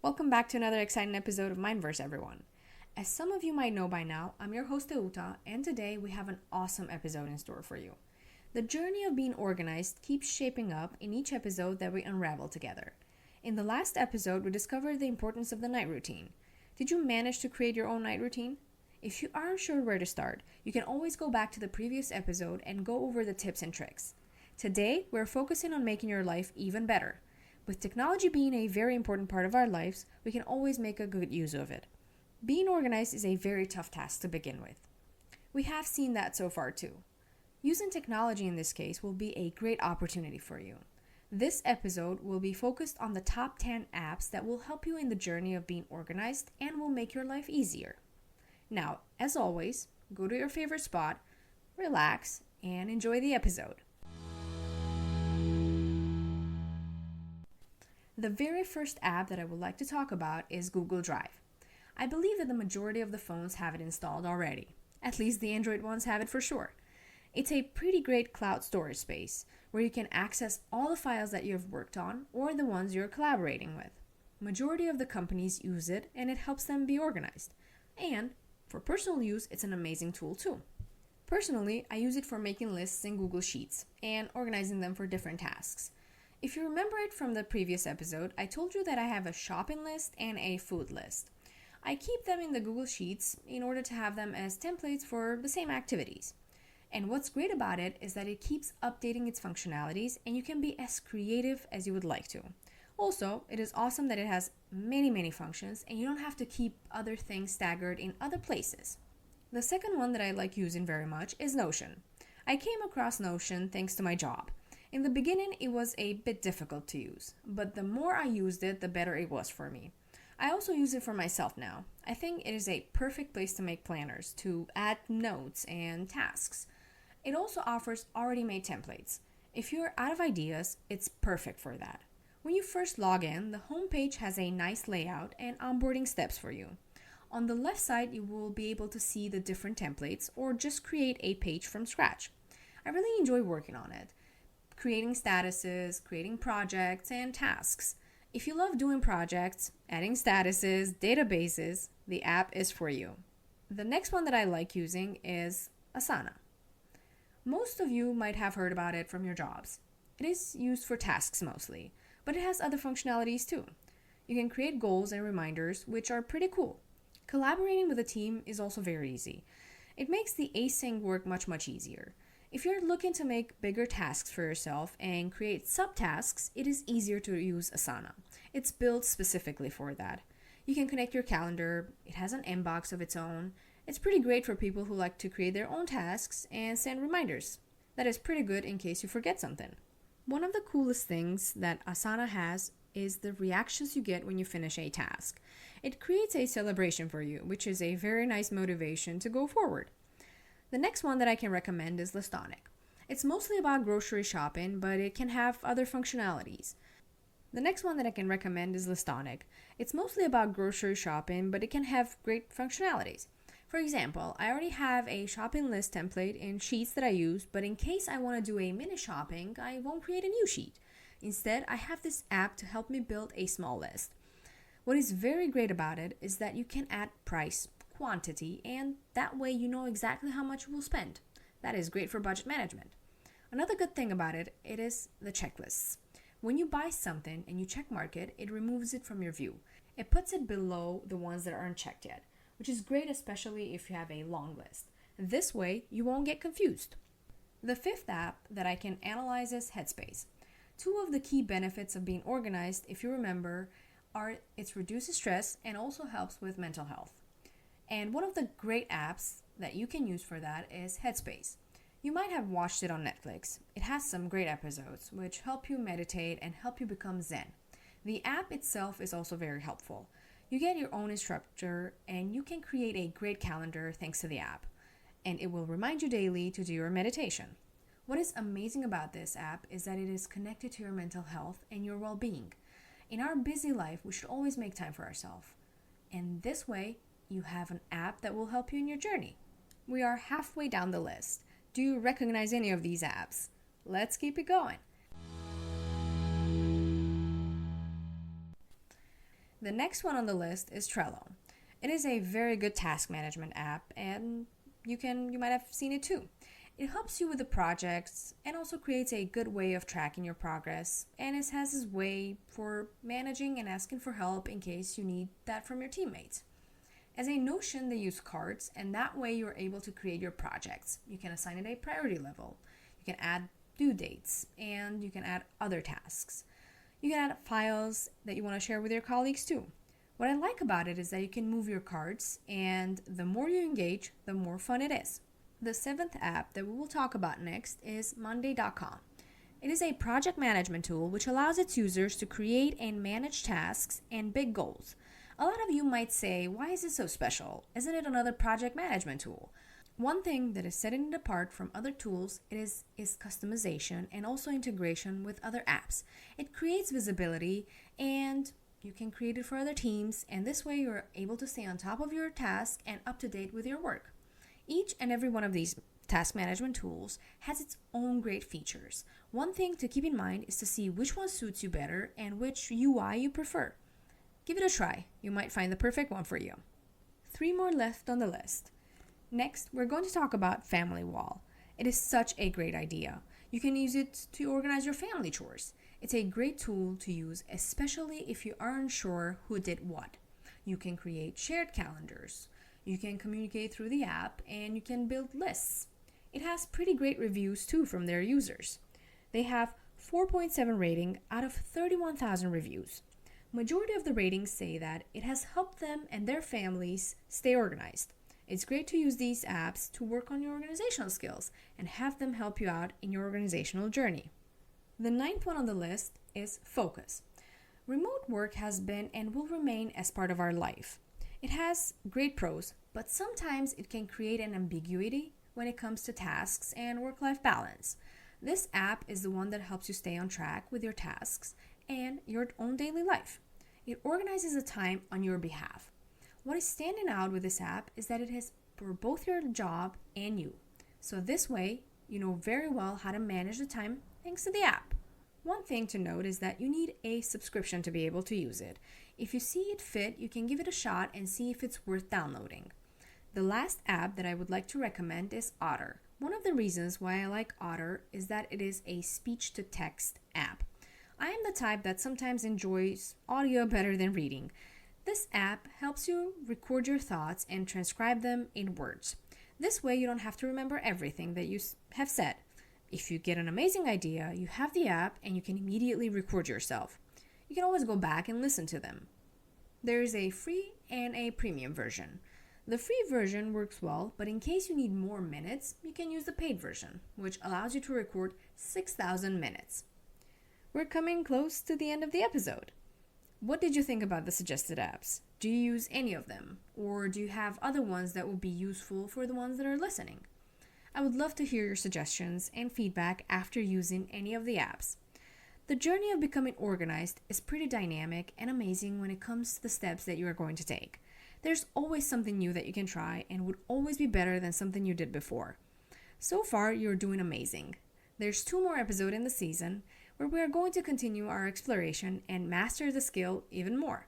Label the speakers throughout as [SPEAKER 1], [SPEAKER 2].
[SPEAKER 1] Welcome back to another exciting episode of MindVerse, everyone. As some of you might know by now, I'm your host Teuta, and today we have an awesome episode in store for you. The journey of being organized keeps shaping up in each episode that we unravel together. In the last episode, we discovered the importance of the night routine. Did you manage to create your own night routine? If you aren't sure where to start, you can always go back to the previous episode and go over the tips and tricks. Today, we're focusing on making your life even better. With technology being a very important part of our lives, we can always make a good use of it. Being organized is a very tough task to begin with. We have seen that so far too. Using technology in this case will be a great opportunity for you. This episode will be focused on the top 10 apps that will help you in the journey of being organized and will make your life easier. Now, as always, go to your favorite spot, relax, and enjoy the episode. The very first app that I would like to talk about is Google Drive. I believe that the majority of the phones have it installed already. At least the Android ones have it for sure. It's a pretty great cloud storage space where you can access all the files that you have worked on or the ones you're collaborating with. Majority of the companies use it and it helps them be organized. And for personal use, it's an amazing tool too. Personally, I use it for making lists in Google Sheets and organizing them for different tasks. If you remember it from the previous episode, I told you that I have a shopping list and a food list. I keep them in the Google Sheets in order to have them as templates for the same activities. And what's great about it is that it keeps updating its functionalities and you can be as creative as you would like to. Also, it is awesome that it has many functions and you don't have to keep other things staggered in other places. The second one that I like using very much is Notion. I came across Notion thanks to my job. In the beginning, it was a bit difficult to use, but the more I used it, the better it was for me. I also use it for myself now. I think it is a perfect place to make planners, to add notes and tasks. It also offers already made templates. If you're out of ideas, it's perfect for that. When you first log in, the homepage has a nice layout and onboarding steps for you. On the left side, you will be able to see the different templates or just create a page from scratch. I really enjoy working on it. Creating statuses, creating projects, and tasks. If you love doing projects, adding statuses, databases, the app is for you. The next one that I like using is Asana. Most of you might have heard about it from your jobs. It is used for tasks mostly, but it has other functionalities too. You can create goals and reminders, which are pretty cool. Collaborating with a team is also very easy. It makes the async work much easier. If you're looking to make bigger tasks for yourself and create subtasks, it is easier to use Asana. It's built specifically for that. You can connect your calendar, it has an inbox of its own. It's pretty great for people who like to create their own tasks and send reminders. That is pretty good in case you forget something. One of the coolest things that Asana has is the reactions you get when you finish a task. It creates a celebration for you, which is a very nice motivation to go forward. The next one that I can recommend is Listonic. It's mostly about grocery shopping, but it can have other functionalities. The next one that I can recommend is Listonic. It's mostly about grocery shopping, but it can have great functionalities. For example, I already have a shopping list template in Sheets that I use, but in case I want to do a mini shopping, I won't create a new sheet. Instead, I have this app to help me build a small list. What is very great about it is that you can add price, quantity, and that way you know exactly how much you will spend. That is great for budget management. Another good thing about it is the checklists. When you buy something and you check mark it, it removes it from your view. It puts it below the ones that aren't checked yet, which is great especially if you have a long list. This way you won't get confused. The fifth app that I can analyze is HeadSpace. Two of the key benefits of being organized, if you remember, are it reduces stress and also helps with mental health. And one of the great apps that you can use for that is HeadSpace. You might have watched it on Netflix. It has some great episodes which help you meditate and help you become zen. The app itself is also very helpful. You get your own instructor and you can create a great calendar thanks to the app. And it will remind you daily to do your meditation. What is amazing about this app is that it is connected to your mental health and your well-being. In our busy life, we should always make time for ourselves. And this way, you have an app that will help you in your journey. We are halfway down the list. Do you recognize any of these apps? Let's keep it going. The next one on the list is Trello. It is a very good task management app, and you might have seen it too. It helps you with the projects and also creates a good way of tracking your progress, and it has this way for managing and asking for help in case you need that from your teammates. As a Notion, they use cards, and that way you're able to create your projects. You can assign it a priority level. You can add due dates, and you can add other tasks. You can add files that you want to share with your colleagues too. What I like about it is that you can move your cards, and the more you engage, the more fun it is. The seventh app that we will talk about next is Monday.com. It is a project management tool which allows its users to create and manage tasks and big goals. A lot of you might say, why is it so special? Isn't it another project management tool? One thing that is setting it apart from other tools is customization and also integration with other apps. It creates visibility, and you can create it for other teams, and this way you're able to stay on top of your task and up to date with your work. Each and every one of these task management tools has its own great features. One thing to keep in mind is to see which one suits you better and which UI you prefer. Give it a try. You might find the perfect one for you. 3 more left on the list. Next, we're going to talk about FamilyWall. It is such a great idea. You can use it to organize your family chores. It's a great tool to use, especially if you aren't sure who did what. You can create shared calendars. You can communicate through the app, and you can build lists. It has pretty great reviews too from their users. They have 4.7 rating out of 31,000 reviews. Majority of the ratings say that it has helped them and their families stay organized. It's great to use these apps to work on your organizational skills and have them help you out in your organizational journey. The 9th one on the list is Focus. Remote work has been and will remain as part of our life. It has great pros, but sometimes it can create an ambiguity when it comes to tasks and work-life balance. This app is the one that helps you stay on track with your tasks and your own daily life. It organizes the time on your behalf. What is standing out with this app is that it is for both your job and you. So this way, you know very well how to manage the time thanks to the app. One thing to note is that you need a subscription to be able to use it. If you see it fit, you can give it a shot and see if it's worth downloading. The last app that I would like to recommend is Otter. One of the reasons why I like Otter is that it is a speech-to-text app. I am the type that sometimes enjoys audio better than reading. This app helps you record your thoughts and transcribe them in words. This way you don't have to remember everything that you have said. If you get an amazing idea, you have the app and you can immediately record yourself. You can always go back and listen to them. There is a free and a premium version. The free version works well, but in case you need more minutes, you can use the paid version, which allows you to record 6,000 minutes. We're coming close to the end of the episode. What did you think about the suggested apps? Do you use any of them? Or do you have other ones that will be useful for the ones that are listening? I would love to hear your suggestions and feedback after using any of the apps. The journey of becoming organized is pretty dynamic and amazing when it comes to the steps that you are going to take. There's always something new that you can try and would always be better than something you did before. So far, you're doing amazing. There's 2 more episodes in the season where we are going to continue our exploration and master the skill even more.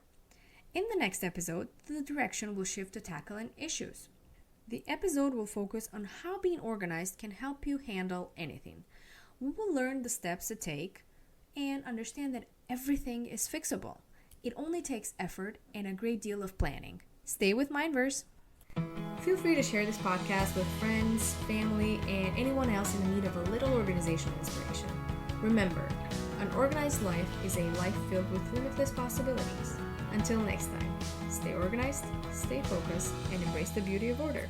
[SPEAKER 1] In the next episode, the direction will shift to tackling issues. The episode will focus on how being organized can help you handle anything. We will learn the steps to take and understand that everything is fixable. It only takes effort and a great deal of planning. Stay with MindVerse. Feel free to share this podcast with friends, family, and anyone else in need of a little organizational inspiration. Remember, an organized life is a life filled with limitless possibilities. Until next time, stay organized, stay focused, and embrace the beauty of order.